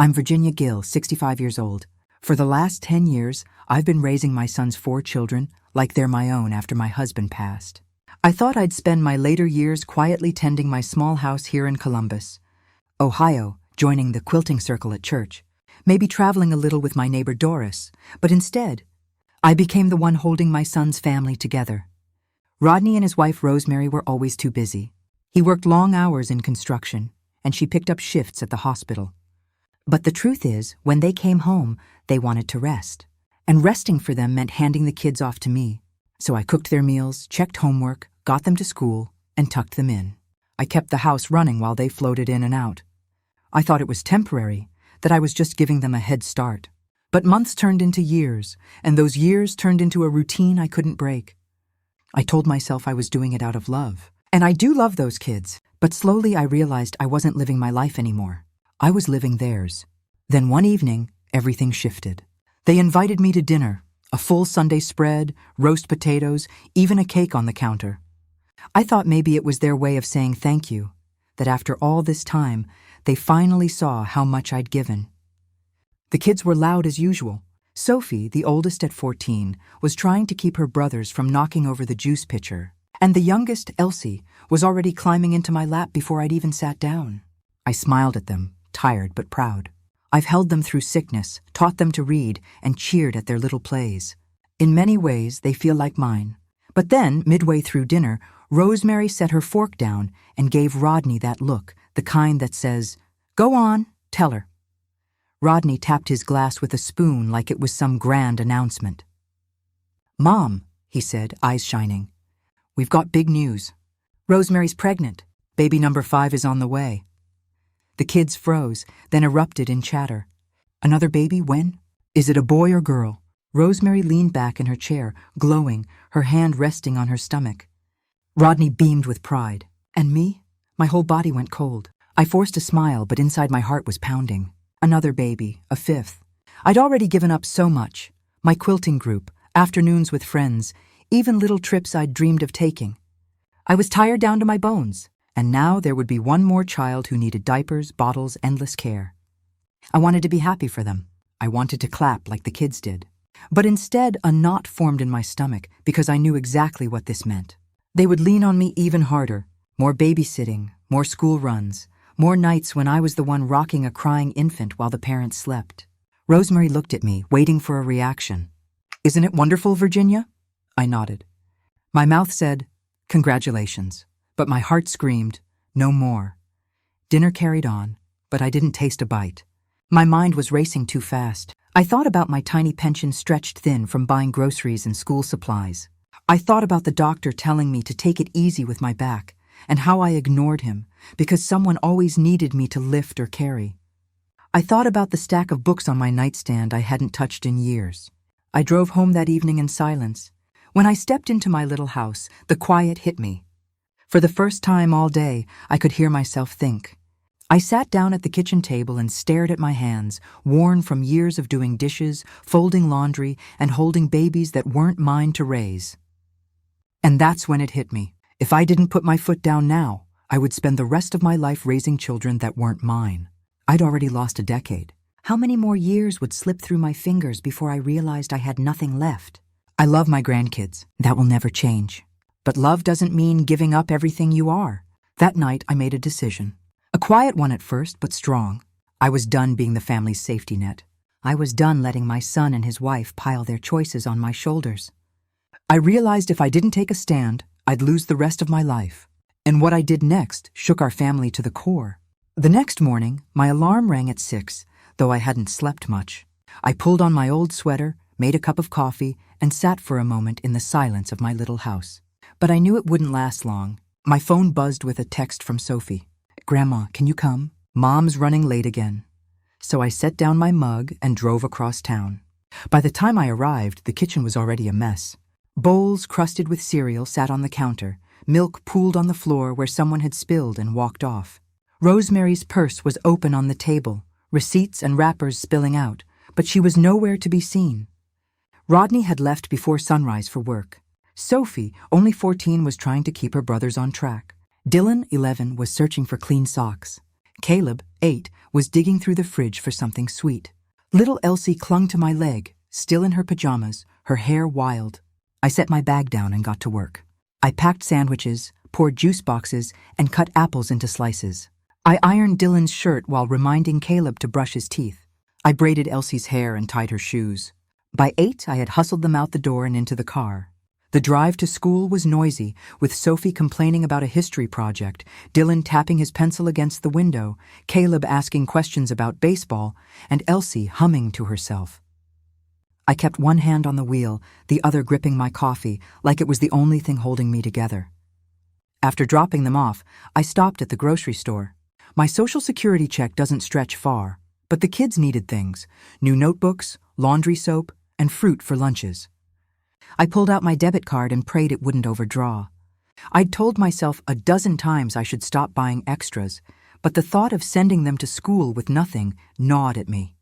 I'm Virginia Gill, 65 years old. For the last 10 years, I've been raising my son's 4 children like they're my own after my husband passed. I thought I'd spend my later years quietly tending my small house here in Columbus, Ohio, joining the quilting circle at church, maybe traveling a little with my neighbor Doris, but instead, I became the one holding my son's family together. Rodney and his wife Rosemary were always too busy. He worked long hours in construction, and she picked up shifts at the hospital. But the truth is, when they came home, they wanted to rest. And resting for them meant handing the kids off to me. So I cooked their meals, checked homework, got them to school, and tucked them in. I kept the house running while they floated in and out. I thought it was temporary, that I was just giving them a head start. But months turned into years, and those years turned into a routine I couldn't break. I told myself I was doing it out of love. And I do love those kids, but slowly I realized I wasn't living my life anymore. I was living theirs. Then one evening, everything shifted. They invited me to dinner, a full Sunday spread, roast potatoes, even a cake on the counter. I thought maybe it was their way of saying thank you, that after all this time, they finally saw how much I'd given. The kids were loud as usual. Sophie, the oldest at 14, was trying to keep her brothers from knocking over the juice pitcher, and the youngest, Elsie, was already climbing into my lap before I'd even sat down. I smiled at them, tired but proud. I've held them through sickness, taught them to read, and cheered at their little plays. In many ways, they feel like mine. But then, midway through dinner, Rosemary set her fork down and gave Rodney that look, the kind that says, "Go on, tell her." Rodney tapped his glass with a spoon like it was some grand announcement. "Mom," he said, eyes shining, "we've got big news. Rosemary's pregnant. Baby number 5 is on the way." The kids froze, then erupted in chatter. "Another baby? When? Is it a boy or girl?" Rosemary leaned back in her chair, glowing, her hand resting on her stomach. Rodney beamed with pride. And me? My whole body went cold. I forced a smile, but inside my heart was pounding. Another baby, a 5th. I'd already given up so much. My quilting group, afternoons with friends, even little trips I'd dreamed of taking. I was tired down to my bones, and now there would be one more child who needed diapers, bottles, endless care. I wanted to be happy for them. I wanted to clap like the kids did. But instead, a knot formed in my stomach because I knew exactly what this meant. They would lean on me even harder. More babysitting, more school runs, more nights when I was the one rocking a crying infant while the parents slept. Rosemary looked at me, waiting for a reaction. "Isn't it wonderful, Virginia?" I nodded. My mouth said, "Congratulations," but my heart screamed, "No more." Dinner carried on, but I didn't taste a bite. My mind was racing too fast. I thought about my tiny pension stretched thin from buying groceries and school supplies. I thought about the doctor telling me to take it easy with my back, and how I ignored him because someone always needed me to lift or carry. I thought about the stack of books on my nightstand I hadn't touched in years. I drove home that evening in silence. When I stepped into my little house, the quiet hit me. For the first time all day, I could hear myself think. I sat down at the kitchen table and stared at my hands, worn from years of doing dishes, folding laundry, and holding babies that weren't mine to raise. And that's when it hit me. If I didn't put my foot down now, I would spend the rest of my life raising children that weren't mine. I'd already lost a decade. How many more years would slip through my fingers before I realized I had nothing left? I love my grandkids. That will never change. But love doesn't mean giving up everything you are. That night, I made a decision. A quiet one at first, but strong. I was done being the family's safety net. I was done letting my son and his wife pile their choices on my shoulders. I realized if I didn't take a stand, I'd lose the rest of my life. And what I did next shook our family to the core. The next morning, my alarm rang at 6, though I hadn't slept much. I pulled on my old sweater, made a cup of coffee, and sat for a moment in the silence of my little house. But I knew it wouldn't last long. My phone buzzed with a text from Sophie. "Grandma, can you come? Mom's running late again." So I set down my mug and drove across town. By the time I arrived, the kitchen was already a mess. Bowls crusted with cereal sat on the counter, milk pooled on the floor where someone had spilled and walked off. Rosemary's purse was open on the table, receipts and wrappers spilling out, but she was nowhere to be seen. Rodney had left before sunrise for work. Sophie, only 14, was trying to keep her brothers on track. Dylan, 11, was searching for clean socks. Caleb, 8, was digging through the fridge for something sweet. Little Elsie clung to my leg, still in her pajamas, her hair wild. I set my bag down and got to work. I packed sandwiches, poured juice boxes, and cut apples into slices. I ironed Dylan's shirt while reminding Caleb to brush his teeth. I braided Elsie's hair and tied her shoes. By 8, I had hustled them out the door and into the car. The drive to school was noisy, with Sophie complaining about a history project, Dylan tapping his pencil against the window, Caleb asking questions about baseball, and Elsie humming to herself. I kept one hand on the wheel, the other gripping my coffee, like it was the only thing holding me together. After dropping them off, I stopped at the grocery store. My Social Security check doesn't stretch far, but the kids needed things: new notebooks, laundry soap, and fruit for lunches. I pulled out my debit card and prayed it wouldn't overdraw. I'd told myself a dozen times I should stop buying extras, but the thought of sending them to school with nothing gnawed at me.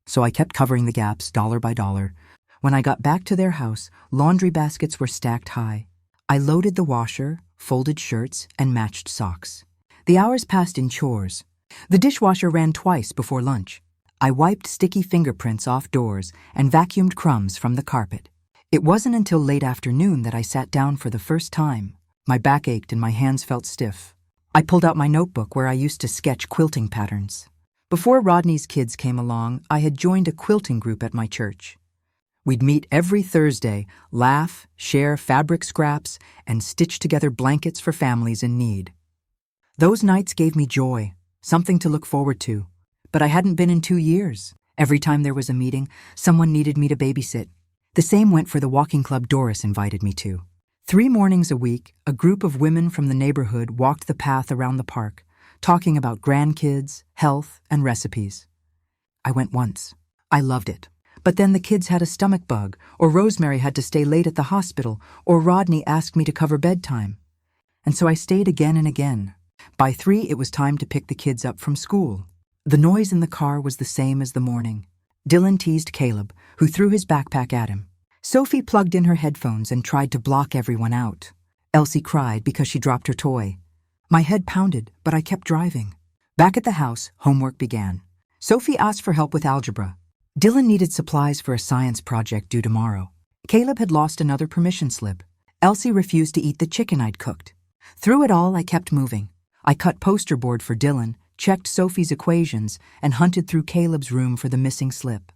So I kept covering the gaps dollar by dollar. When I got back to their house, laundry baskets were stacked high. I loaded the washer, folded shirts, and matched socks. The hours passed in chores. The dishwasher ran twice before lunch. I wiped sticky fingerprints off doors and vacuumed crumbs from the carpet. It wasn't until late afternoon that I sat down for the first time. My back ached and my hands felt stiff. I pulled out my notebook where I used to sketch quilting patterns. Before Rodney's kids came along, I had joined a quilting group at my church. We'd meet every Thursday, laugh, share fabric scraps, and stitch together blankets for families in need. Those nights gave me joy, something to look forward to. But I hadn't been in 2 years. Every time there was a meeting, someone needed me to babysit. The same went for the walking club Doris invited me to. 3 mornings a week, a group of women from the neighborhood walked the path around the park, talking about grandkids, health, and recipes. I went once. I loved it. But then the kids had a stomach bug, or Rosemary had to stay late at the hospital, or Rodney asked me to cover bedtime. And so I stayed again and again. By 3, it was time to pick the kids up from school. The noise in the car was the same as the morning. Dylan teased Caleb, who threw his backpack at him. Sophie plugged in her headphones and tried to block everyone out. Elsie cried because she dropped her toy. My head pounded, but I kept driving. Back at the house, homework began. Sophie asked for help with algebra. Dylan needed supplies for a science project due tomorrow. Caleb had lost another permission slip. Elsie refused to eat the chicken I'd cooked. Through it all, I kept moving. I cut poster board for Dylan, checked Sophie's equations, and hunted through Caleb's room for the missing slip.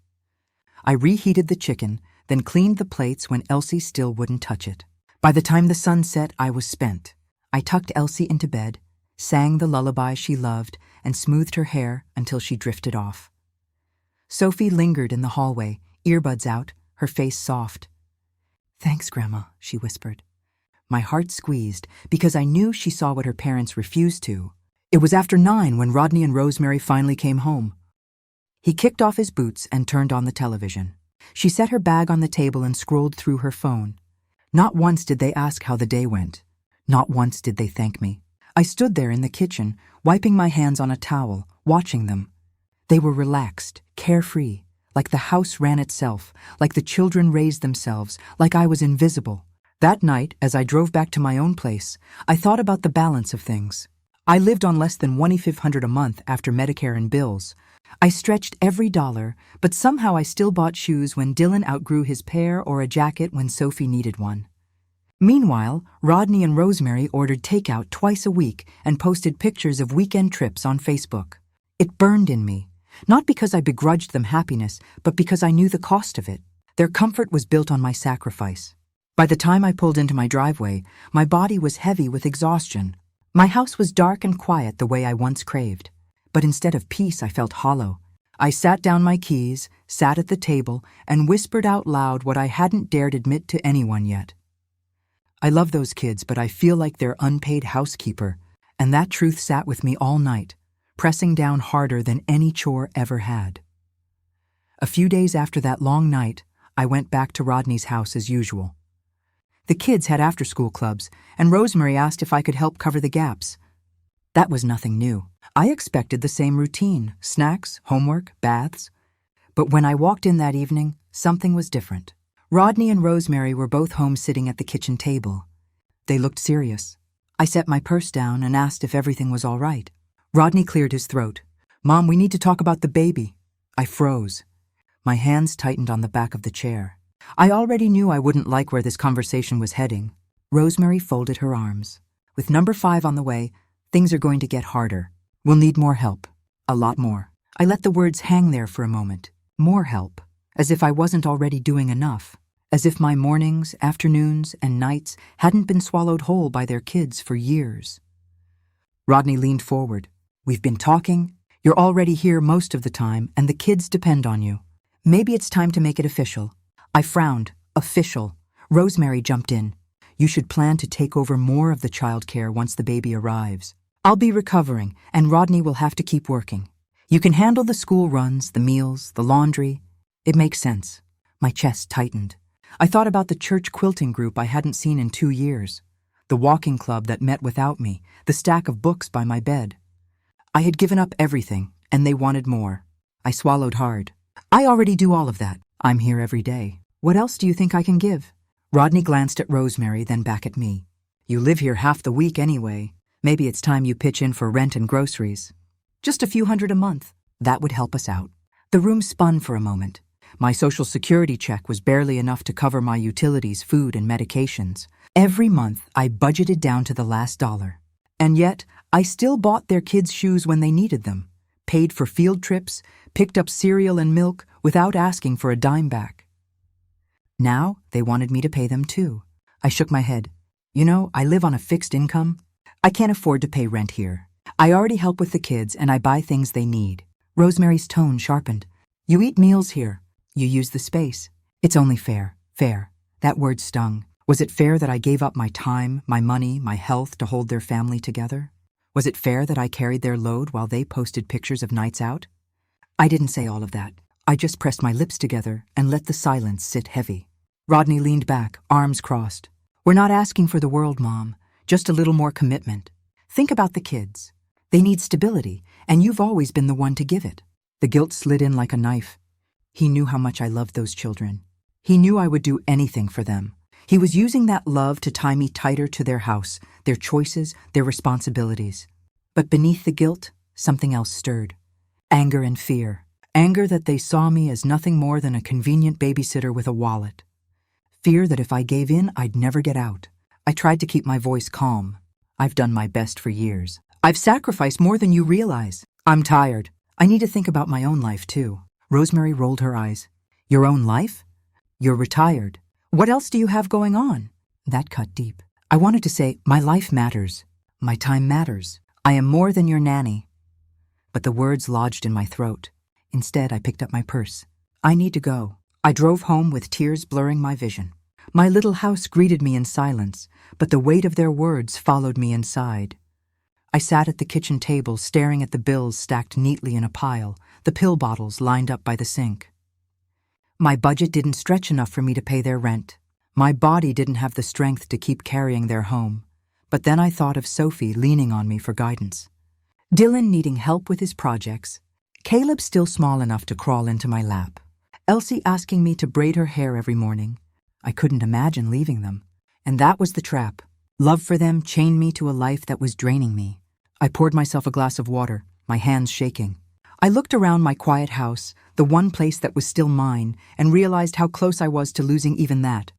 I reheated the chicken, then cleaned the plates when Elsie still wouldn't touch it. By the time the sun set, I was spent. I tucked Elsie into bed, sang the lullaby she loved, and smoothed her hair until she drifted off. Sophie lingered in the hallway, earbuds out, her face soft. "Thanks, Grandma," she whispered. My heart squeezed because I knew she saw what her parents refused to. It was after 9 when Rodney and Rosemary finally came home. He kicked off his boots and turned on the television. She set her bag on the table and scrolled through her phone. Not once did they ask how the day went. Not once did they thank me. I stood there in the kitchen, wiping my hands on a towel, watching them. They were relaxed, carefree, like the house ran itself, like the children raised themselves, like I was invisible. That night, as I drove back to my own place, I thought about the balance of things. I lived on less than $2,500 a month after Medicare and bills. I stretched every dollar, but somehow I still bought shoes when Dylan outgrew his pair or a jacket when Sophie needed one. Meanwhile, Rodney and Rosemary ordered takeout twice a week and posted pictures of weekend trips on Facebook. It burned in me, not because I begrudged them happiness, but because I knew the cost of it. Their comfort was built on my sacrifice. By the time I pulled into my driveway, my body was heavy with exhaustion. My house was dark and quiet the way I once craved. But instead of peace, I felt hollow. I sat down my keys, sat at the table, and whispered out loud what I hadn't dared admit to anyone yet. I love those kids, but I feel like they're unpaid housekeeper, and that truth sat with me all night, pressing down harder than any chore ever had. A few days after that long night, I went back to Rodney's house as usual. The kids had after-school clubs, and Rosemary asked if I could help cover the gaps. That was nothing new. I expected the same routine: snacks, homework, baths. But when I walked in that evening, something was different. Rodney and Rosemary were both home sitting at the kitchen table. They looked serious. I set my purse down and asked if everything was all right. Rodney cleared his throat. Mom, we need to talk about the baby. I froze. My hands tightened on the back of the chair. I already knew I wouldn't like where this conversation was heading. Rosemary folded her arms. With number 5 on the way, things are going to get harder. We'll need more help. A lot more. I let the words hang there for a moment. More help. As if I wasn't already doing enough. As if my mornings, afternoons, and nights hadn't been swallowed whole by their kids for years. Rodney leaned forward. We've been talking. You're already here most of the time, and the kids depend on you. Maybe it's time to make it official. I frowned. Official. Rosemary jumped in. You should plan to take over more of the childcare once the baby arrives. I'll be recovering, and Rodney will have to keep working. You can handle the school runs, the meals, the laundry. It makes sense. My chest tightened. I thought about the church quilting group I hadn't seen in 2 years. The walking club that met without me, the stack of books by my bed. I had given up everything, and they wanted more. I swallowed hard. I already do all of that. I'm here every day. What else do you think I can give? Rodney glanced at Rosemary, then back at me. You live here half the week anyway. Maybe it's time you pitch in for rent and groceries. Just a few $100 a month. That would help us out. The room spun for a moment. My Social Security check was barely enough to cover my utilities, food, and medications. Every month, I budgeted down to the last dollar. And yet, I still bought their kids' shoes when they needed them, paid for field trips, picked up cereal and milk without asking for a dime back. Now, they wanted me to pay them too. I shook my head. You know, I live on a fixed income. I can't afford to pay rent here. I already help with the kids and I buy things they need. Rosemary's tone sharpened. You eat meals here. You use the space. It's only fair. Fair. That word stung. Was it fair that I gave up my time, my money, my health to hold their family together? Was it fair that I carried their load while they posted pictures of nights out? I didn't say all of that. I just pressed my lips together and let the silence sit heavy. Rodney leaned back, arms crossed. We're not asking for the world, Mom. Just a little more commitment. Think about the kids. They need stability, and you've always been the one to give it. The guilt slid in like a knife. He knew how much I loved those children. He knew I would do anything for them. He was using that love to tie me tighter to their house, their choices, their responsibilities. But beneath the guilt, something else stirred. Anger and fear. Anger that they saw me as nothing more than a convenient babysitter with a wallet. Fear that if I gave in, I'd never get out. I tried to keep my voice calm. I've done my best for years. I've sacrificed more than you realize. I'm tired. I need to think about my own life, too. Rosemary rolled her eyes. Your own life? You're retired. What else do you have going on? That cut deep. I wanted to say, my life matters. My time matters. I am more than your nanny. But the words lodged in my throat. Instead, I picked up my purse. I need to go. I drove home with tears blurring my vision. My little house greeted me in silence, but the weight of their words followed me inside. I sat at the kitchen table staring at the bills stacked neatly in a pile, the pill bottles lined up by the sink. My budget didn't stretch enough for me to pay their rent. My body didn't have the strength to keep carrying their home. But then I thought of Sophie leaning on me for guidance. Dylan needing help with his projects. Caleb still small enough to crawl into my lap. Elsie asking me to braid her hair every morning. I couldn't imagine leaving them. And that was the trap. Love for them chained me to a life that was draining me. I poured myself a glass of water, my hands shaking. I looked around my quiet house, the one place that was still mine, and realized how close I was to losing even that.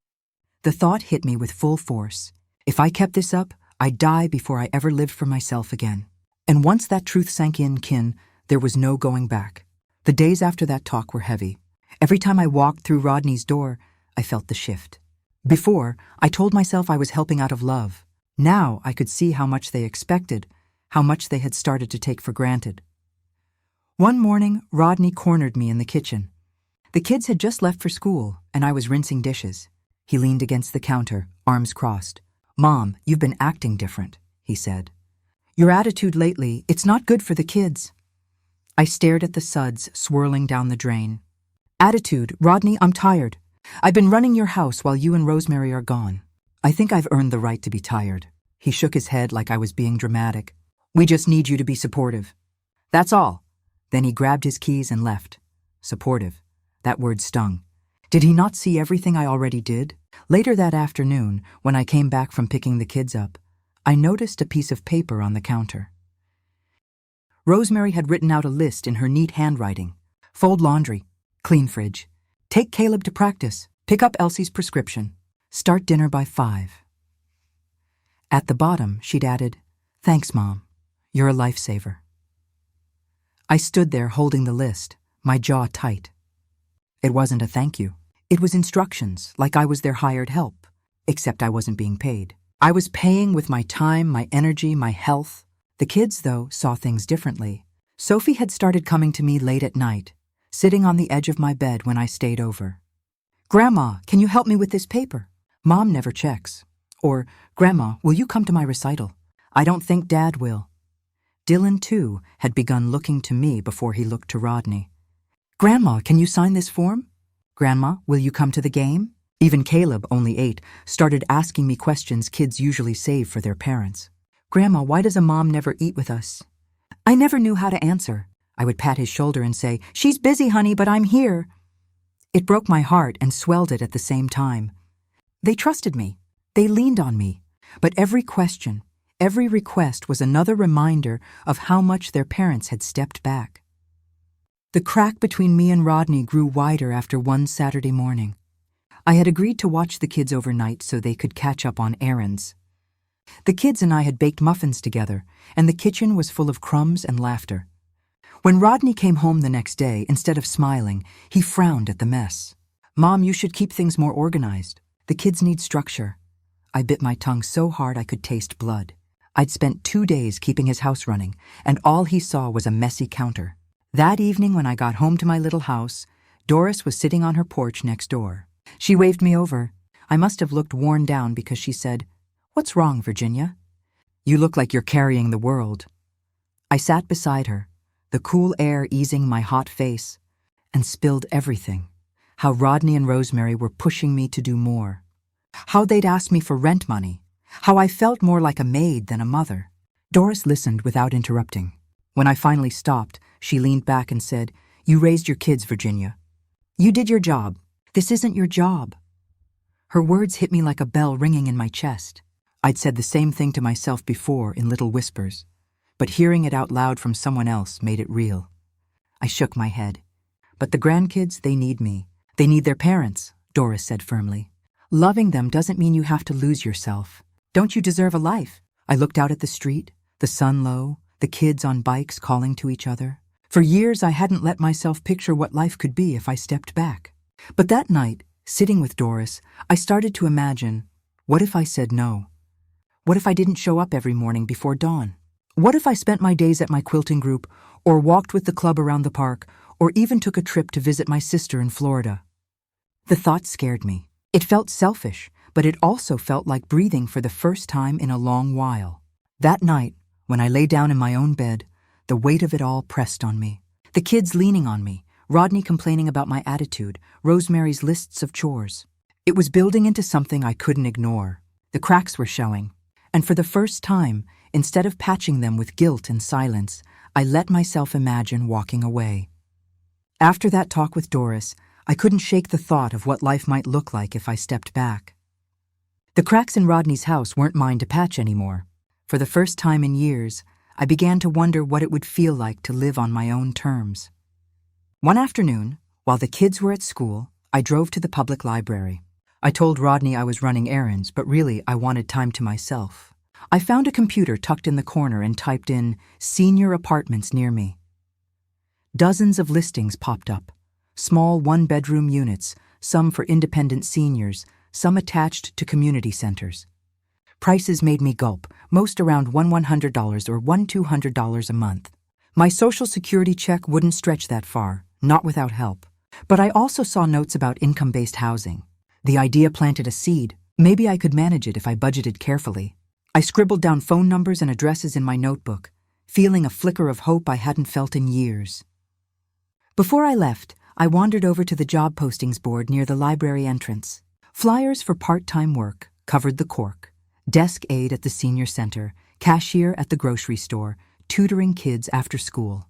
The thought hit me with full force. If I kept this up, I'd die before I ever lived for myself again. And once that truth sank in, there was no going back. The days after that talk were heavy. Every time I walked through Rodney's door, I felt the shift. Before, I told myself I was helping out of love. Now I could see how much they expected, how much they had started to take for granted. One morning, Rodney cornered me in the kitchen. The kids had just left for school, and I was rinsing dishes. He leaned against the counter, arms crossed. Mom, you've been acting different, he said. Your attitude lately, it's not good for the kids. I stared at the suds swirling down the drain. Attitude, Rodney, I'm tired. I've been running your house while you and Rosemary are gone. I think I've earned the right to be tired. He shook his head like I was being dramatic. We just need you to be supportive. That's all. Then he grabbed his keys and left. Supportive. That word stung. Did he not see everything I already did? Later that afternoon, when I came back from picking the kids up, I noticed a piece of paper on the counter. Rosemary had written out a list in her neat handwriting. Fold laundry, clean fridge, take Caleb to practice, pick up Elsie's prescription, start dinner by 5. At the bottom, she'd added, "Thanks, Mom. You're a lifesaver." I stood there holding the list, my jaw tight. It wasn't a thank you. It was instructions, like I was their hired help, except I wasn't being paid. I was paying with my time, my energy, my health. The kids, though, saw things differently. Sophie had started coming to me late at night, sitting on the edge of my bed when I stayed over. "Grandma, can you help me with this paper?" Mom never checks. Or, "Grandma, will you come to my recital?" "I don't think Dad will." Dylan, too, had begun looking to me before he looked to Rodney. "Grandma, can you sign this form?" "Grandma, will you come to the game?" Even Caleb, only 8, started asking me questions kids usually save for their parents. "Grandma, why does a mom never eat with us?" I never knew how to answer. I would pat his shoulder and say, "She's busy, honey, but I'm here." It broke my heart and swelled it at the same time. They trusted me. They leaned on me. But every question, every request was another reminder of how much their parents had stepped back. The crack between me and Rodney grew wider after one Saturday morning. I had agreed to watch the kids overnight so they could catch up on errands. The kids and I had baked muffins together, and the kitchen was full of crumbs and laughter. When Rodney came home the next day, instead of smiling, he frowned at the mess. "Mom, you should keep things more organized. The kids need structure." I bit my tongue so hard I could taste blood. I'd spent 2 days keeping his house running, and all he saw was a messy counter. That evening when I got home to my little house, Doris was sitting on her porch next door. She waved me over. I must have looked worn down because she said, "What's wrong, Virginia? You look like you're carrying the world." I sat beside her, the cool air easing my hot face, and spilled everything. How Rodney and Rosemary were pushing me to do more. How they'd asked me for rent money. How I felt more like a maid than a mother. Doris listened without interrupting. When I finally stopped, she leaned back and said, "You raised your kids, Virginia. You did your job. This isn't your job." Her words hit me like a bell ringing in my chest. I'd said the same thing to myself before in little whispers, but hearing it out loud from someone else made it real. I shook my head. "But the grandkids, they need me. They need their parents," Doris said firmly. "Loving them doesn't mean you have to lose yourself. Don't you deserve a life?" I looked out at the street, the sun low, the kids on bikes calling to each other. For years I hadn't let myself picture what life could be if I stepped back. But that night, sitting with Doris, I started to imagine, what if I said no? What if I didn't show up every morning before dawn? What if I spent my days at my quilting group, or walked with the club around the park, or even took a trip to visit my sister in Florida? The thought scared me. It felt selfish, but it also felt like breathing for the first time in a long while. That night, when I lay down in my own bed, the weight of it all pressed on me. The kids leaning on me, Rodney complaining about my attitude, Rosemary's lists of chores. It was building into something I couldn't ignore. The cracks were showing. And for the first time, instead of patching them with guilt and silence, I let myself imagine walking away. After that talk with Doris, I couldn't shake the thought of what life might look like if I stepped back. The cracks in Rodney's house weren't mine to patch anymore. For the first time in years, I began to wonder what it would feel like to live on my own terms. One afternoon, while the kids were at school, I drove to the public library. I told Rodney I was running errands, but really I wanted time to myself. I found a computer tucked in the corner and typed in "senior apartments near me." Dozens of listings popped up. Small one-bedroom units, some for independent seniors, some attached to community centers. Prices made me gulp, most around $100 or $200 a month. My Social Security check wouldn't stretch that far, not without help. But I also saw notes about income-based housing. The idea planted a seed. Maybe I could manage it if I budgeted carefully. I scribbled down phone numbers and addresses in my notebook, feeling a flicker of hope I hadn't felt in years. Before I left, I wandered over to the job postings board near the library entrance. Flyers for part-time work covered the cork. Desk aide at the senior center, cashier at the grocery store, tutoring kids after school.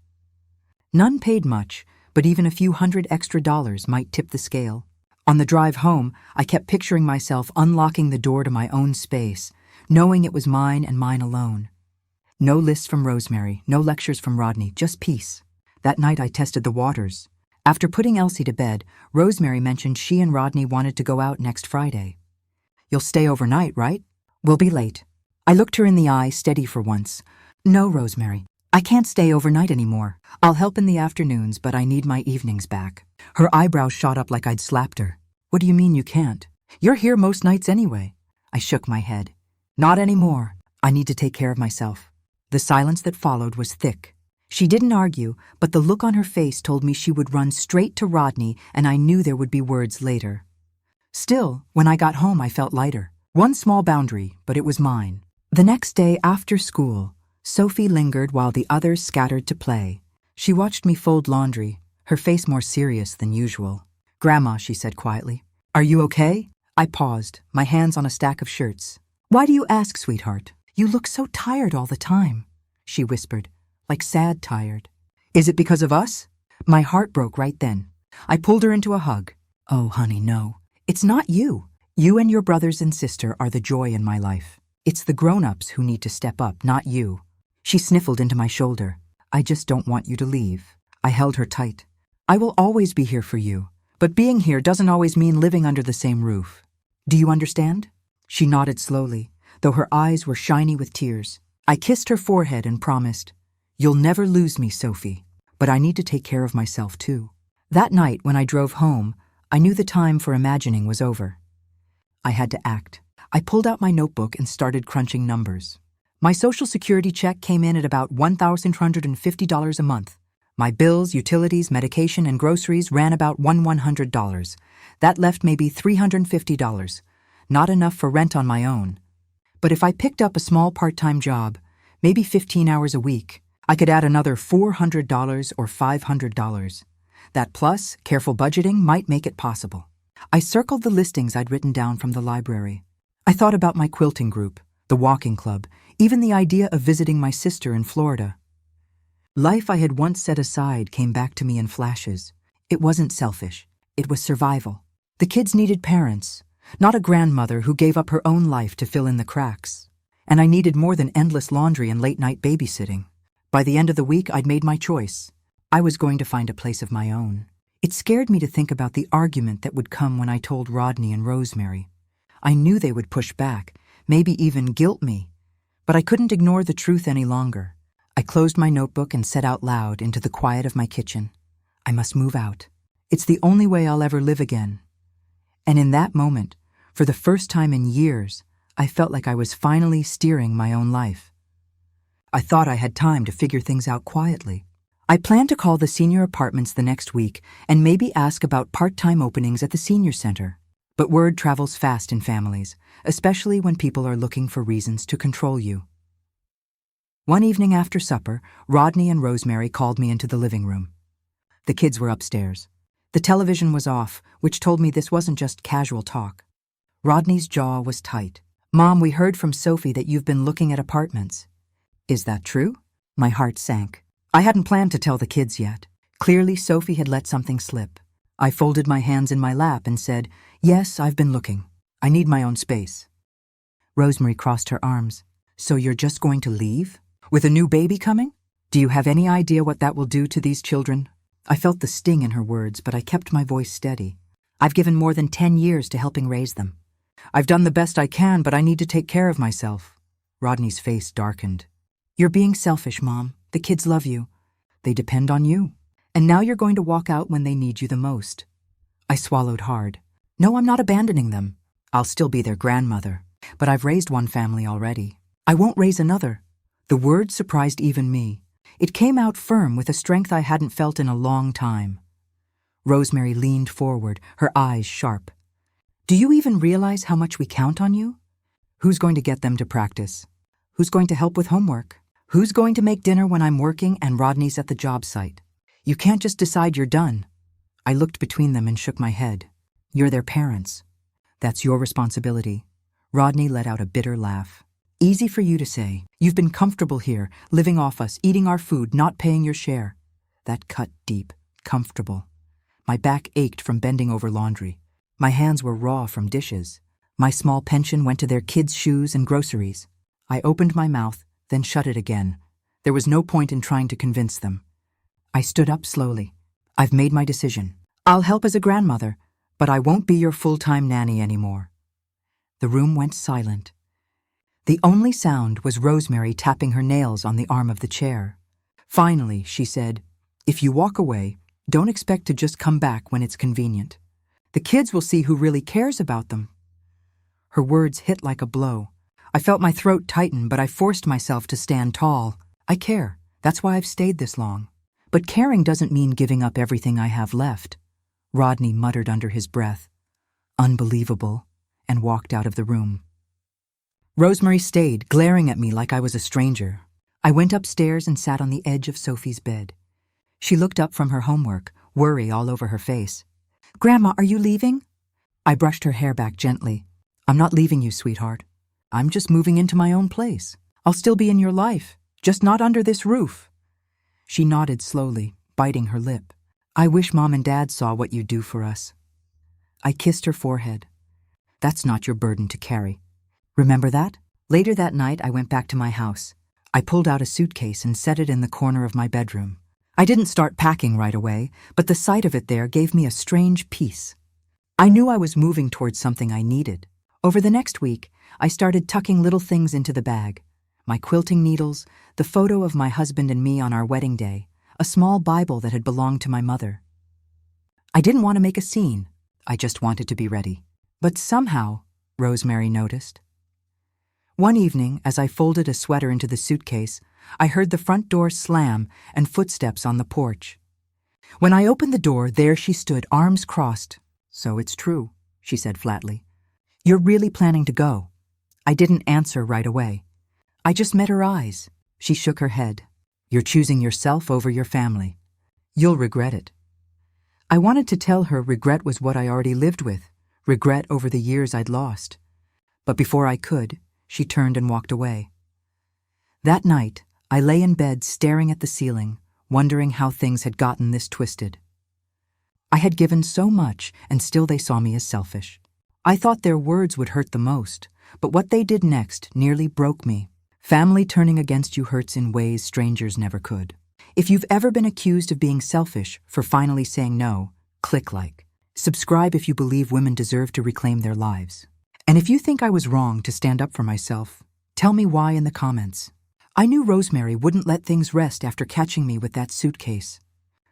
None paid much, but even a few $100 extra might tip the scale. On the drive home, I kept picturing myself unlocking the door to my own space, knowing it was mine and mine alone. No lists from Rosemary, no lectures from Rodney, just peace. That night I tested the waters. After putting Elsie to bed, Rosemary mentioned she and Rodney wanted to go out next Friday. "You'll stay overnight, right?" "We'll be late." I looked her in the eye, steady for once. "No, Rosemary. I can't stay overnight anymore. I'll help in the afternoons, but I need my evenings back." Her eyebrows shot up like I'd slapped her. "What do you mean you can't? You're here most nights anyway." I shook my head. "Not anymore. I need to take care of myself." The silence that followed was thick. She didn't argue, but the look on her face told me she would run straight to Rodney, and I knew there would be words later. Still, when I got home, I felt lighter. One small boundary, but it was mine. The next day after school, Sophie lingered while the others scattered to play. She watched me fold laundry, her face more serious than usual. "Grandma," she said quietly, "are you okay?" I paused, my hands on a stack of shirts. "Why do you ask, sweetheart? You look so tired all the time," she whispered, like sad tired. "Is it because of us?" My heart broke right then. I pulled her into a hug. "Oh, honey, no. It's not you. You and your brothers and sister are the joy in my life. It's the grown-ups who need to step up, not you." She sniffled into my shoulder. "I just don't want you to leave." I held her tight. "I will always be here for you, but being here doesn't always mean living under the same roof. Do you understand?" She nodded slowly, though her eyes were shiny with tears. I kissed her forehead and promised, "You'll never lose me, Sophie, but I need to take care of myself too." That night, when I drove home, I knew the time for imagining was over. I had to act. I pulled out my notebook and started crunching numbers. My Social Security check came in at about $1,250 a month. My bills, utilities, medication, and groceries ran about $100. That left maybe $350, not enough for rent on my own. But if I picked up a small part-time job, maybe 15 hours a week, I could add another $400 or $500. That plus careful budgeting might make it possible. I circled the listings I'd written down from the library. I thought about my quilting group, the walking club, even the idea of visiting my sister in Florida. Life I had once set aside came back to me in flashes. It wasn't selfish. It was survival. The kids needed parents, not a grandmother who gave up her own life to fill in the cracks. And I needed more than endless laundry and late-night babysitting. By the end of the week, I'd made my choice. I was going to find a place of my own. It scared me to think about the argument that would come when I told Rodney and Rosemary. I knew they would push back, maybe even guilt me. But I couldn't ignore the truth any longer. I closed my notebook and said out loud into the quiet of my kitchen, "I must move out. It's the only way I'll ever live again." And in that moment, for the first time in years, I felt like I was finally steering my own life. I thought I had time to figure things out quietly. I planned to call the senior apartments the next week and maybe ask about part-time openings at the senior center. But word travels fast in families, especially when people are looking for reasons to control you. One evening after supper, Rodney and Rosemary called me into the living room. The kids were upstairs. The television was off, which told me this wasn't just casual talk. Rodney's jaw was tight. "Mom, we heard from Sophie that you've been looking at apartments." "Is that true?" My heart sank. I hadn't planned to tell the kids yet. Clearly, Sophie had let something slip. I folded my hands in my lap and said, "Yes, I've been looking. I need my own space." Rosemary crossed her arms. "So you're just going to leave? With a new baby coming? Do you have any idea what that will do to these children?" I felt the sting in her words, but I kept my voice steady. "I've given more than 10 years to helping raise them. I've done the best I can, but I need to take care of myself." Rodney's face darkened. "You're being selfish, Mom. The kids love you. They depend on you. And now you're going to walk out when they need you the most." I swallowed hard. "No, I'm not abandoning them. I'll still be their grandmother. But I've raised one family already. I won't raise another." The word surprised even me. It came out firm with a strength I hadn't felt in a long time. Rosemary leaned forward, her eyes sharp. "Do you even realize how much we count on you? Who's going to get them to practice? Who's going to help with homework? Who's going to make dinner when I'm working and Rodney's at the job site? You can't just decide you're done." I looked between them and shook my head. "You're their parents. That's your responsibility." Rodney let out a bitter laugh. "Easy for you to say. You've been comfortable here, living off us, eating our food, not paying your share." That cut deep. Comfortable. My back ached from bending over laundry. My hands were raw from dishes. My small pension went to their kids' shoes and groceries. I opened my mouth, then shut it again. There was no point in trying to convince them. I stood up slowly. I've made my decision. I'll help as a grandmother, but I won't be your full-time nanny anymore. The room went silent. The only sound was Rosemary tapping her nails on the arm of the chair. Finally, she said, "If you walk away, don't expect to just come back when it's convenient. The kids will see who really cares about them." Her words hit like a blow. I felt my throat tighten, but I forced myself to stand tall. I care. That's why I've stayed this long. But caring doesn't mean giving up everything I have left. Rodney muttered under his breath, "Unbelievable," and walked out of the room. Rosemary stayed, glaring at me like I was a stranger. I went upstairs and sat on the edge of Sophie's bed. She looked up from her homework, worry all over her face. "Grandma, are you leaving?" I brushed her hair back gently. "I'm not leaving you, sweetheart. I'm just moving into my own place. I'll still be in your life, just not under this roof." She nodded slowly, biting her lip. "I wish Mom and Dad saw what you do for us." I kissed her forehead. "That's not your burden to carry. Remember that?" Later that night, I went back to my house. I pulled out a suitcase and set it in the corner of my bedroom. I didn't start packing right away, but the sight of it there gave me a strange peace. I knew I was moving towards something I needed. Over the next week, I started tucking little things into the bag. My quilting needles, the photo of my husband and me on our wedding day, a small Bible that had belonged to my mother. I didn't want to make a scene. I just wanted to be ready. But somehow, Rosemary noticed. One evening, as I folded a sweater into the suitcase, I heard the front door slam and footsteps on the porch. When I opened the door, there she stood, arms crossed. "So it's true," she said flatly. "You're really planning to go?" I didn't answer right away. I just met her eyes. She shook her head. "You're choosing yourself over your family. You'll regret it." I wanted to tell her regret was what I already lived with, regret over the years I'd lost. But before I could, she turned and walked away. That night, I lay in bed staring at the ceiling, wondering how things had gotten this twisted. I had given so much, and still they saw me as selfish. I thought their words would hurt the most, but what they did next nearly broke me. Family turning against you hurts in ways strangers never could. If you've ever been accused of being selfish for finally saying no, click like. Subscribe if you believe women deserve to reclaim their lives. And if you think I was wrong to stand up for myself, tell me why in the comments. I knew Rosemary wouldn't let things rest after catching me with that suitcase.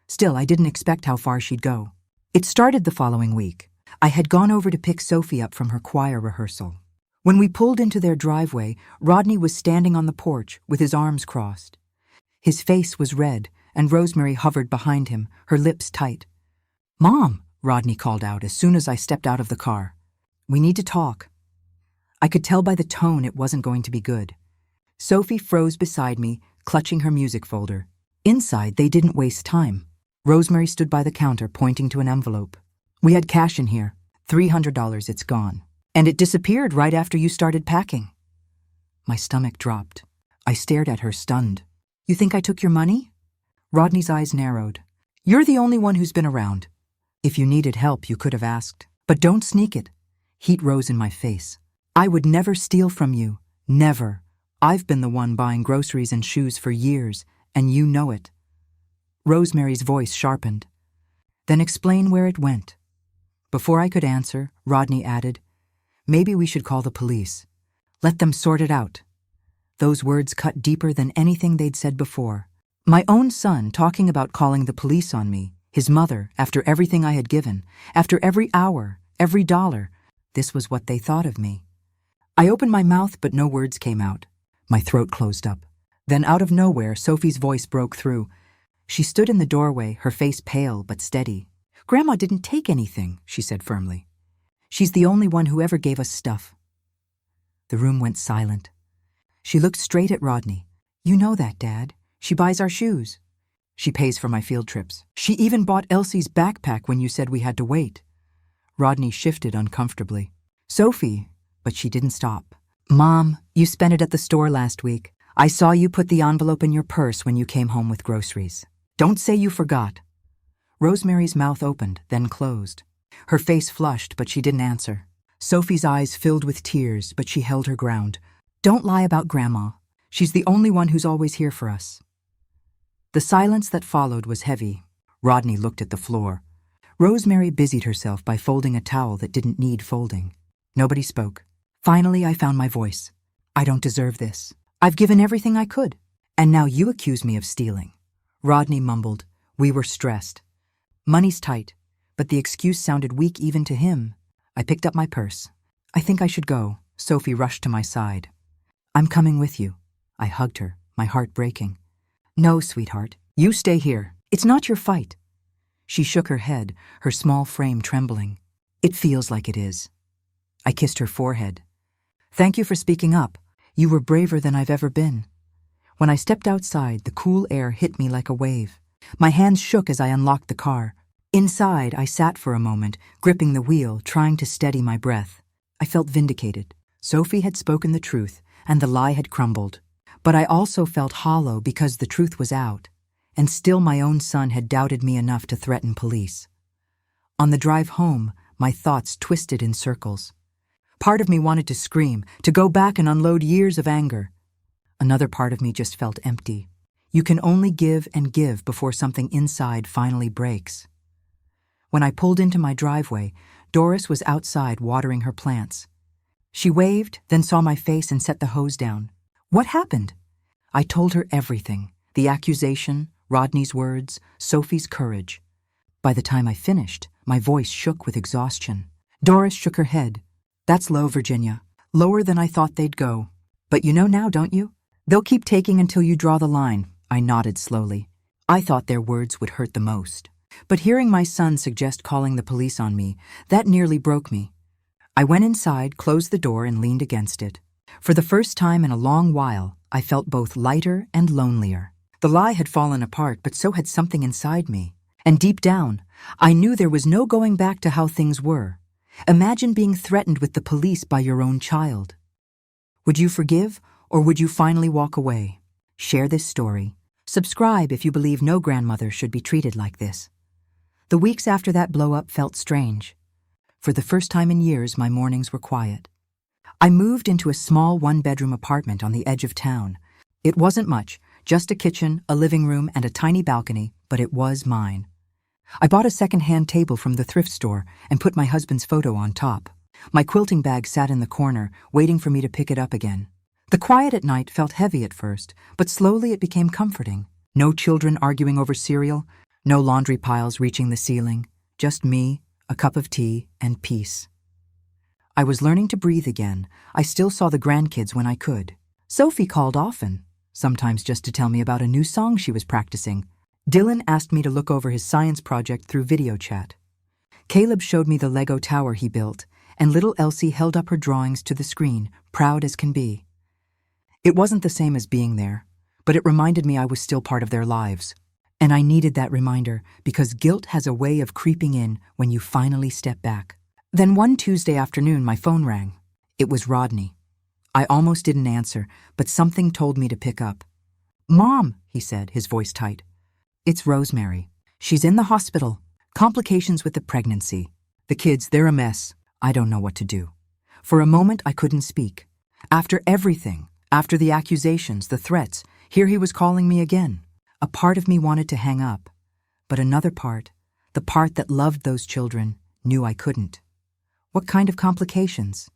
Still, I didn't expect how far she'd go. It started the following week. I had gone over to pick Sophie up from her choir rehearsal. When we pulled into their driveway, Rodney was standing on the porch with his arms crossed. His face was red, and Rosemary hovered behind him, her lips tight. "Mom," Rodney called out as soon as I stepped out of the car. "We need to talk." I could tell by the tone it wasn't going to be good. Sophie froze beside me, clutching her music folder. Inside, they didn't waste time. Rosemary stood by the counter, pointing to an envelope. "We had cash in here. $300, it's gone. And it disappeared right after you started packing." My stomach dropped. I stared at her, stunned. "You think I took your money?" Rodney's eyes narrowed. "You're the only one who's been around. If you needed help, you could have asked. But don't sneak it." Heat rose in my face. "I would never steal from you. Never. I've been the one buying groceries and shoes for years, and you know it." Rosemary's voice sharpened. "Then explain where it went." Before I could answer, Rodney added, "Maybe we should call the police. Let them sort it out." Those words cut deeper than anything they'd said before. My own son talking about calling the police on me, his mother, after everything I had given, after every hour, every dollar. This was what they thought of me. I opened my mouth, but no words came out. My throat closed up. Then out of nowhere, Sophie's voice broke through. She stood in the doorway, her face pale but steady. "Grandma didn't take anything," she said firmly. "She's the only one who ever gave us stuff." The room went silent. She looked straight at Rodney. "You know that, Dad. She buys our shoes. She pays for my field trips. She even bought Elsie's backpack when you said we had to wait." Rodney shifted uncomfortably. "Sophie," but she didn't stop. "Mom, you spent it at the store last week. I saw you put the envelope in your purse when you came home with groceries. Don't say you forgot." Rosemary's mouth opened, then closed. Her face flushed, but she didn't answer. Sophie's eyes filled with tears, but she held her ground. "Don't lie about Grandma. She's the only one who's always here for us." The silence that followed was heavy. Rodney looked at the floor. Rosemary busied herself by folding a towel that didn't need folding. Nobody spoke. Finally, I found my voice. "I don't deserve this. I've given everything I could. And now you accuse me of stealing." Rodney mumbled. We were stressed. Money's tight, but the excuse sounded weak even to him. I picked up my purse. "I think I should go." Sophie rushed to my side. "I'm coming with you." I hugged her, my heart breaking. "No, sweetheart. You stay here. It's not your fight." She shook her head, her small frame trembling. "It feels like it is." I kissed her forehead. "Thank you for speaking up. You were braver than I've ever been." When I stepped outside, the cool air hit me like a wave. My hands shook as I unlocked the car. Inside, I sat for a moment, gripping the wheel, trying to steady my breath. I felt vindicated. Sophie had spoken the truth, and the lie had crumbled. But I also felt hollow because the truth was out, and still my own son had doubted me enough to threaten police. On the drive home, my thoughts twisted in circles. Part of me wanted to scream, to go back and unload years of anger. Another part of me just felt empty. You can only give and give before something inside finally breaks. When I pulled into my driveway, Doris was outside watering her plants. She waved, then saw my face and set the hose down. "What happened?" I told her everything, the accusation, Rodney's words, Sophie's courage. By the time I finished, my voice shook with exhaustion. Doris shook her head. "That's low, Virginia. Lower than I thought they'd go. But you know now, don't you? They'll keep taking until you draw the line." I nodded slowly. I thought their words would hurt the most. But hearing my son suggest calling the police on me, that nearly broke me. I went inside, closed the door, and leaned against it. For the first time in a long while, I felt both lighter and lonelier. The lie had fallen apart, but so had something inside me. And deep down, I knew there was no going back to how things were. Imagine being threatened with the police by your own child. Would you forgive, or would you finally walk away? Share this story. Subscribe if you believe no grandmother should be treated like this. The weeks after that blow-up felt strange. For the first time in years, my mornings were quiet. I moved into a small one-bedroom apartment on the edge of town. It wasn't much, just a kitchen, a living room, and a tiny balcony, but it was mine. I bought a second-hand table from the thrift store and put my husband's photo on top. My quilting bag sat in the corner, waiting for me to pick it up again. The quiet at night felt heavy at first, but slowly it became comforting. No children arguing over cereal, no laundry piles reaching the ceiling, just me, a cup of tea, and peace. I was learning to breathe again. I still saw the grandkids when I could. Sophie called often, sometimes just to tell me about a new song she was practicing. Dylan asked me to look over his science project through video chat. Caleb showed me the Lego tower he built, and little Elsie held up her drawings to the screen, proud as can be. It wasn't the same as being there, but it reminded me I was still part of their lives. And I needed that reminder because guilt has a way of creeping in when you finally step back. Then one Tuesday afternoon, my phone rang. It was Rodney. I almost didn't answer, but something told me to pick up. "Mom," he said, his voice tight. "It's Rosemary. She's in the hospital. Complications with the pregnancy. The kids, they're a mess. I don't know what to do." For a moment, I couldn't speak. After everything, after the accusations, the threats, here he was calling me again. A part of me wanted to hang up, but another part, the part that loved those children, knew I couldn't. "What kind of complications?"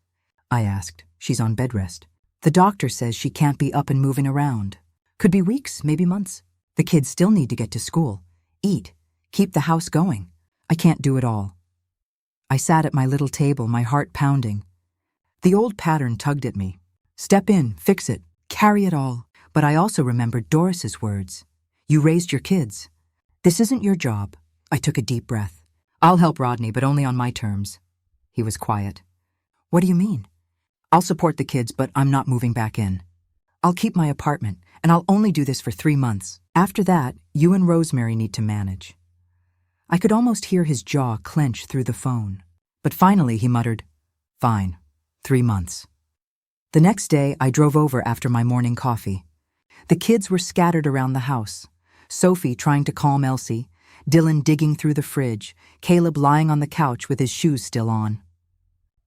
I asked. "She's on bed rest. The doctor says she can't be up and moving around. Could be weeks, maybe months. The kids still need to get to school, eat, keep the house going. I can't do it all." I sat at my little table, my heart pounding. The old pattern tugged at me. Step in, fix it, carry it all. But I also remembered Doris's words. "You raised your kids. This isn't your job." I took a deep breath. "I'll help Rodney, but only on my terms." He was quiet. "What do you mean?" "I'll support the kids, but I'm not moving back in. I'll keep my apartment, and I'll only do this for 3 months. After that, you and Rosemary need to manage." I could almost hear his jaw clench through the phone. But finally he muttered, "Fine, 3 months." The next day, I drove over after my morning coffee. The kids were scattered around the house. Sophie trying to calm Elsie, Dylan digging through the fridge, Caleb lying on the couch with his shoes still on.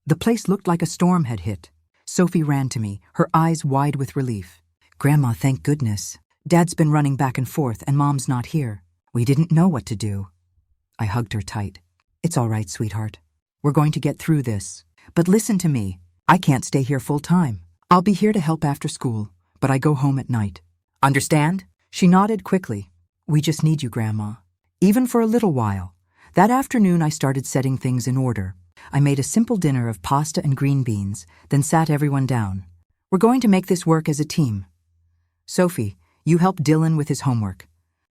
The place looked like a storm had hit. Sophie ran to me, her eyes wide with relief. Grandma, thank goodness. Dad's been running back and forth and Mom's not here. We didn't know what to do. I hugged her tight. It's all right, sweetheart. We're going to get through this. But listen to me. I can't stay here full time. I'll be here to help after school, but I go home at night. Understand? She nodded quickly. We just need you, Grandma. Even for a little while. That afternoon I started setting things in order. I made a simple dinner of pasta and green beans, then sat everyone down. We're going to make this work as a team. Sophie, you help Dylan with his homework.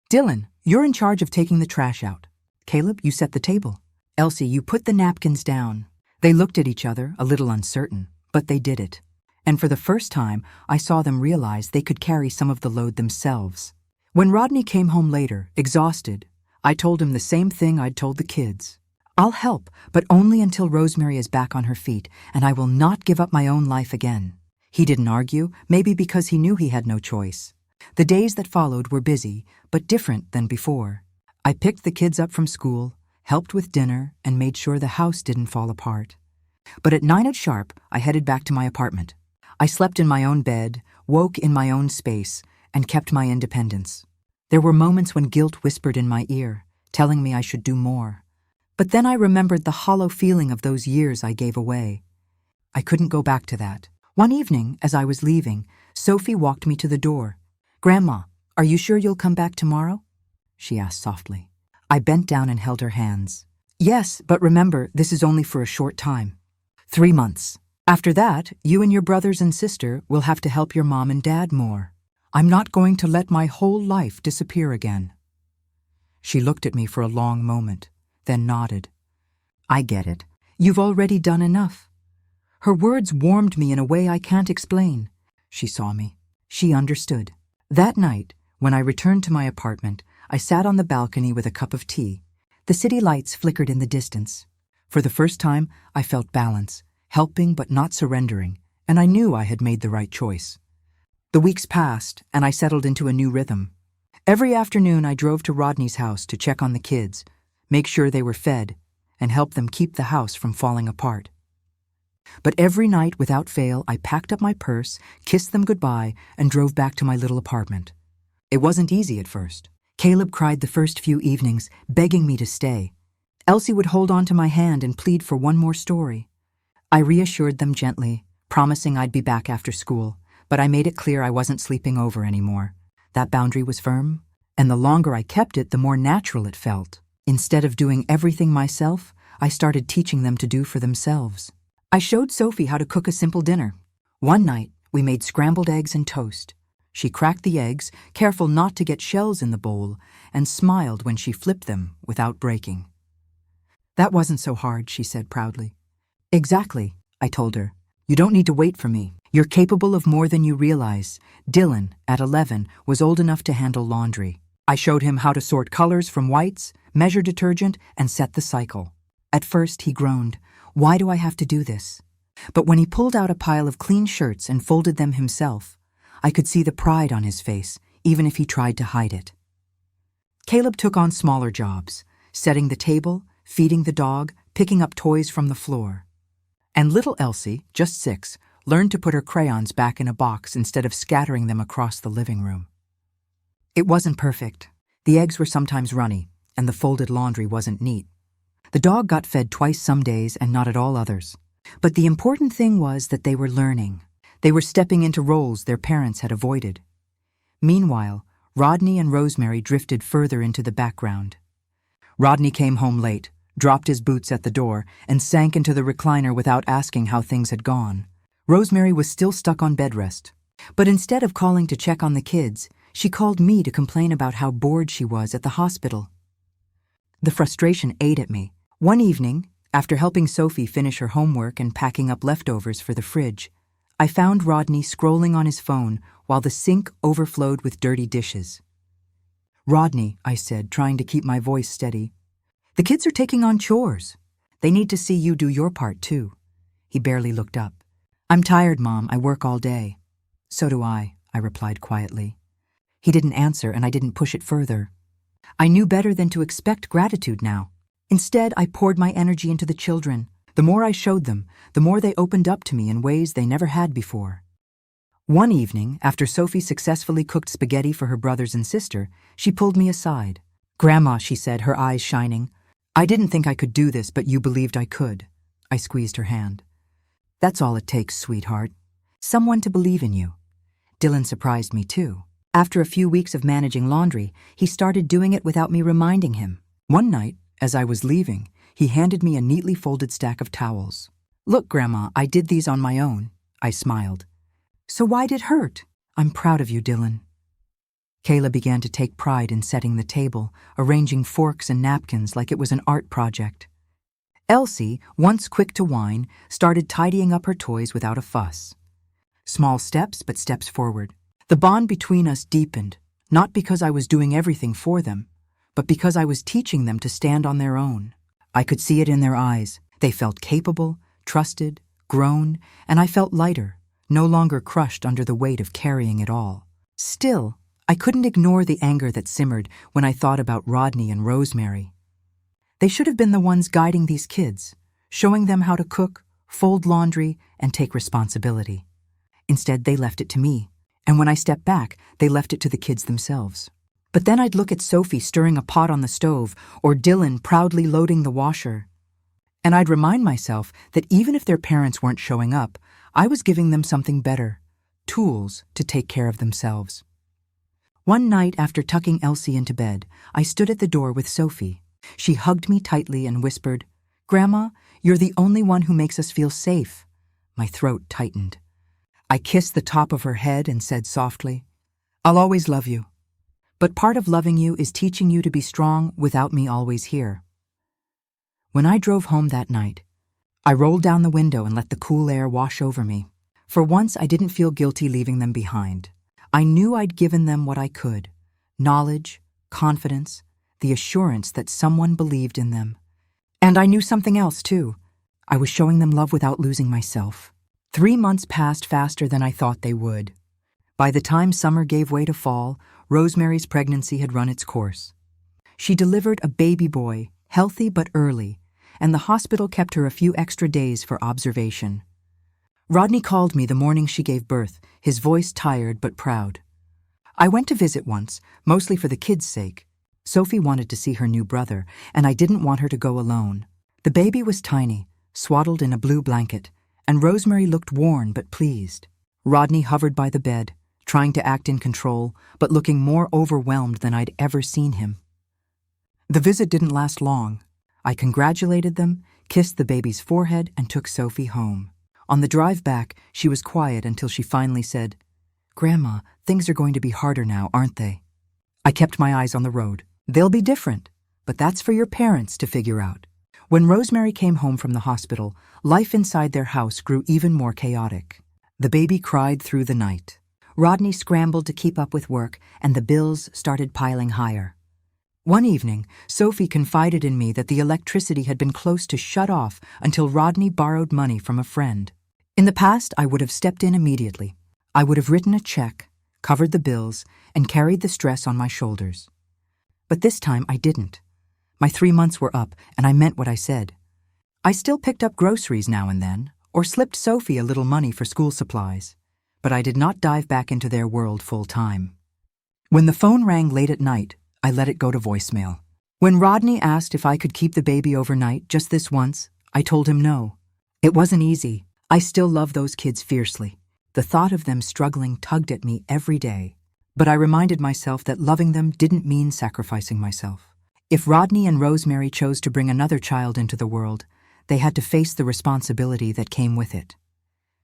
Dylan, you're in charge of taking the trash out. Caleb, you set the table. Elsie, you put the napkins down. They looked at each other, a little uncertain, but they did it. And for the first time, I saw them realize they could carry some of the load themselves. When Rodney came home later, exhausted, I told him the same thing I'd told the kids. I'll help, but only until Rosemary is back on her feet, and I will not give up my own life again. He didn't argue, maybe because he knew he had no choice. The days that followed were busy, but different than before. I picked the kids up from school, helped with dinner, and made sure the house didn't fall apart. But at 9 sharp, I headed back to my apartment. I slept in my own bed, woke in my own space, and kept my independence. There were moments when guilt whispered in my ear, telling me I should do more. But then I remembered the hollow feeling of those years I gave away. I couldn't go back to that. One evening, as I was leaving, Sophie walked me to the door. Grandma, are you sure you'll come back tomorrow? She asked softly. I bent down and held her hands. Yes, but remember, this is only for a short time. 3 months. After that, you and your brothers and sister will have to help your mom and dad more. I'm not going to let my whole life disappear again. She looked at me for a long moment, then nodded. I get it. You've already done enough. Her words warmed me in a way I can't explain. She saw me. She understood. That night, when I returned to my apartment, I sat on the balcony with a cup of tea. The city lights flickered in the distance. For the first time, I felt balance, helping but not surrendering, and I knew I had made the right choice. The weeks passed, and I settled into a new rhythm. Every afternoon, I drove to Rodney's house to check on the kids, make sure they were fed, and help them keep the house from falling apart. But every night, without fail, I packed up my purse, kissed them goodbye, and drove back to my little apartment. It wasn't easy at first. Caleb cried the first few evenings, begging me to stay. Elsie would hold on to my hand and plead for one more story. I reassured them gently, promising I'd be back after school, but I made it clear I wasn't sleeping over anymore. That boundary was firm, and the longer I kept it, the more natural it felt. Instead of doing everything myself, I started teaching them to do for themselves. I showed Sophie how to cook a simple dinner. One night, we made scrambled eggs and toast. She cracked the eggs, careful not to get shells in the bowl, and smiled when she flipped them without breaking. That wasn't so hard, she said proudly. Exactly, I told her. You don't need to wait for me. You're capable of more than you realize. Dylan, at 11, was old enough to handle laundry. I showed him how to sort colors from whites, measure detergent, and set the cycle. At first, he groaned, "Why do I have to do this?" But when he pulled out a pile of clean shirts and folded them himself, I could see the pride on his face, even if he tried to hide it. Caleb took on smaller jobs, setting the table, feeding the dog, picking up toys from the floor. And little Elsie, just 6, learned to put her crayons back in a box instead of scattering them across the living room. It wasn't perfect. The eggs were sometimes runny, and the folded laundry wasn't neat. The dog got fed twice some days and not at all others. But the important thing was that they were learning. They were stepping into roles their parents had avoided. Meanwhile, Rodney and Rosemary drifted further into the background. Rodney came home late, dropped his boots at the door, and sank into the recliner without asking how things had gone. Rosemary was still stuck on bed rest. But instead of calling to check on the kids, she called me to complain about how bored she was at the hospital. The frustration ate at me. One evening, after helping Sophie finish her homework and packing up leftovers for the fridge, I found Rodney scrolling on his phone while the sink overflowed with dirty dishes. "Rodney," I said, trying to keep my voice steady, "the kids are taking on chores. They need to see you do your part, too." He barely looked up. "I'm tired, Mom. I work all day." "So do I replied quietly. He didn't answer, and I didn't push it further. I knew better than to expect gratitude now. Instead, I poured my energy into the children. The more I showed them, the more they opened up to me in ways they never had before. One evening, after Sophie successfully cooked spaghetti for her brothers and sister, she pulled me aside. "Grandma," she said, her eyes shining, "I didn't think I could do this, but you believed I could." I squeezed her hand. "That's all it takes, sweetheart. Someone to believe in you." Dylan surprised me too. After a few weeks of managing laundry, he started doing it without me reminding him. One night, as I was leaving, he handed me a neatly folded stack of towels. "Look, Grandma, I did these on my own." I smiled. "So why'd it hurt?" "I'm proud of you, Dylan." Kayla began to take pride in setting the table, arranging forks and napkins like it was an art project. Elsie, once quick to whine, started tidying up her toys without a fuss. Small steps, but steps forward. The bond between us deepened, not because I was doing everything for them, but because I was teaching them to stand on their own. I could see it in their eyes. They felt capable, trusted, grown, and I felt lighter, no longer crushed under the weight of carrying it all. Still, I couldn't ignore the anger that simmered when I thought about Rodney and Rosemary. They should have been the ones guiding these kids, showing them how to cook, fold laundry, and take responsibility. Instead, they left it to me, and when I stepped back, they left it to the kids themselves. But then I'd look at Sophie stirring a pot on the stove, or Dylan proudly loading the washer, and I'd remind myself that even if their parents weren't showing up, I was giving them something better, tools to take care of themselves. One night after tucking Elsie into bed, I stood at the door with Sophie. She hugged me tightly and whispered, "Grandma, you're the only one who makes us feel safe." My throat tightened. I kissed the top of her head and said softly, "I'll always love you. But part of loving you is teaching you to be strong without me always here." When I drove home that night, I rolled down the window and let the cool air wash over me. For once, I didn't feel guilty leaving them behind. I knew I'd given them what I could: knowledge, confidence, the assurance that someone believed in them. And I knew something else, too. I was showing them love without losing myself. 3 months passed faster than I thought they would. By the time summer gave way to fall, Rosemary's pregnancy had run its course. She delivered a baby boy, healthy but early, and the hospital kept her a few extra days for observation. Rodney called me the morning she gave birth, his voice tired but proud. I went to visit once, mostly for the kids' sake. Sophie wanted to see her new brother, and I didn't want her to go alone. The baby was tiny, swaddled in a blue blanket, and Rosemary looked worn but pleased. Rodney hovered by the bed, trying to act in control, but looking more overwhelmed than I'd ever seen him. The visit didn't last long. I congratulated them, kissed the baby's forehead, and took Sophie home. On the drive back, she was quiet until she finally said, "Grandma, things are going to be harder now, aren't they?" I kept my eyes on the road. "They'll be different, but that's for your parents to figure out." When Rosemary came home from the hospital, life inside their house grew even more chaotic. The baby cried through the night. Rodney scrambled to keep up with work, and the bills started piling higher. One evening, Sophie confided in me that the electricity had been close to shut off until Rodney borrowed money from a friend. In the past, I would have stepped in immediately. I would have written a check, covered the bills, and carried the stress on my shoulders. But this time, I didn't. My 3 months were up, and I meant what I said. I still picked up groceries now and then, or slipped Sophie a little money for school supplies, but I did not dive back into their world full time. When the phone rang late at night, I let it go to voicemail. When Rodney asked if I could keep the baby overnight just this once, I told him no. It wasn't easy. I still love those kids fiercely. The thought of them struggling tugged at me every day. But I reminded myself that loving them didn't mean sacrificing myself. If Rodney and Rosemary chose to bring another child into the world, they had to face the responsibility that came with it.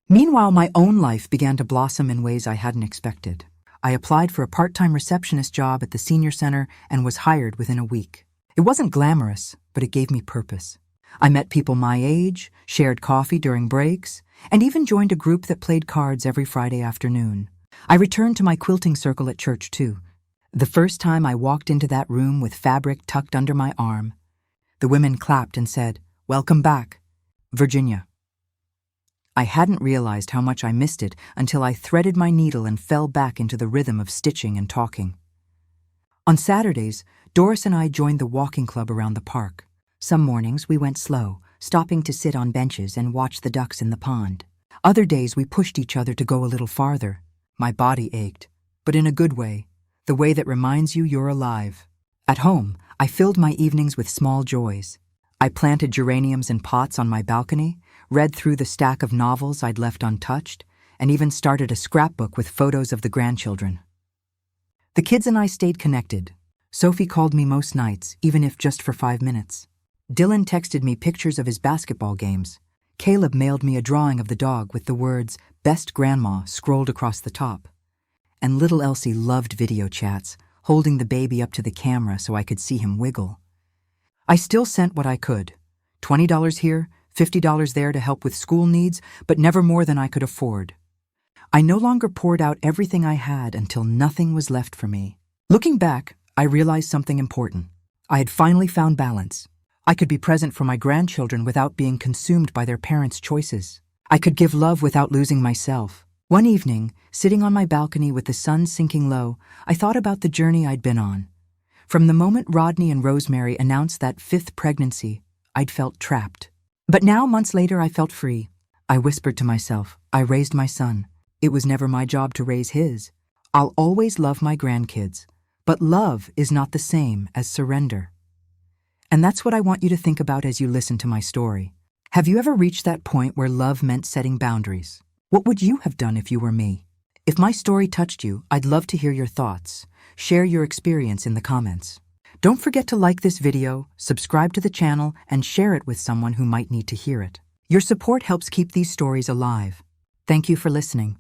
Meanwhile, my own life began to blossom in ways I hadn't expected. I applied for a part-time receptionist job at the senior center and was hired within a week. It wasn't glamorous, but it gave me purpose. I met people my age, shared coffee during breaks, and even joined a group that played cards every Friday afternoon. I returned to my quilting circle at church, too. The first time I walked into that room with fabric tucked under my arm, the women clapped and said, "Welcome back, Virginia." I hadn't realized how much I missed it until I threaded my needle and fell back into the rhythm of stitching and talking. On Saturdays, Doris and I joined the walking club around the park. Some mornings we went slow, stopping to sit on benches and watch the ducks in the pond. Other days we pushed each other to go a little farther, My body ached, but in a good way, the way that reminds you you're alive. At home, I filled my evenings with small joys. I planted geraniums in pots on my balcony, read through the stack of novels I'd left untouched, and even started a scrapbook with photos of the grandchildren. The kids and I stayed connected. Sophie called me most nights, even if just for 5 minutes. Dylan texted me pictures of his basketball games. Caleb mailed me a drawing of the dog with the words, "Best Grandma," scrolled across the top. And little Elsie loved video chats, holding the baby up to the camera so I could see him wiggle. I still sent what I could. $20 here, $50 there to help with school needs, but never more than I could afford. I no longer poured out everything I had until nothing was left for me. Looking back, I realized something important. I had finally found balance. I could be present for my grandchildren without being consumed by their parents' choices. I could give love without losing myself. One evening, sitting on my balcony with the sun sinking low, I thought about the journey I'd been on. From the moment Rodney and Rosemary announced that 5th pregnancy, I'd felt trapped. But now, months later, I felt free. I whispered to myself, I raised my son. It was never my job to raise his. I'll always love my grandkids, but love is not the same as surrender. And that's what I want you to think about as you listen to my story. Have you ever reached that point where love meant setting boundaries? What would you have done if you were me? If my story touched you, I'd love to hear your thoughts. Share your experience in the comments. Don't forget to like this video, subscribe to the channel, and share it with someone who might need to hear it. Your support helps keep these stories alive. Thank you for listening.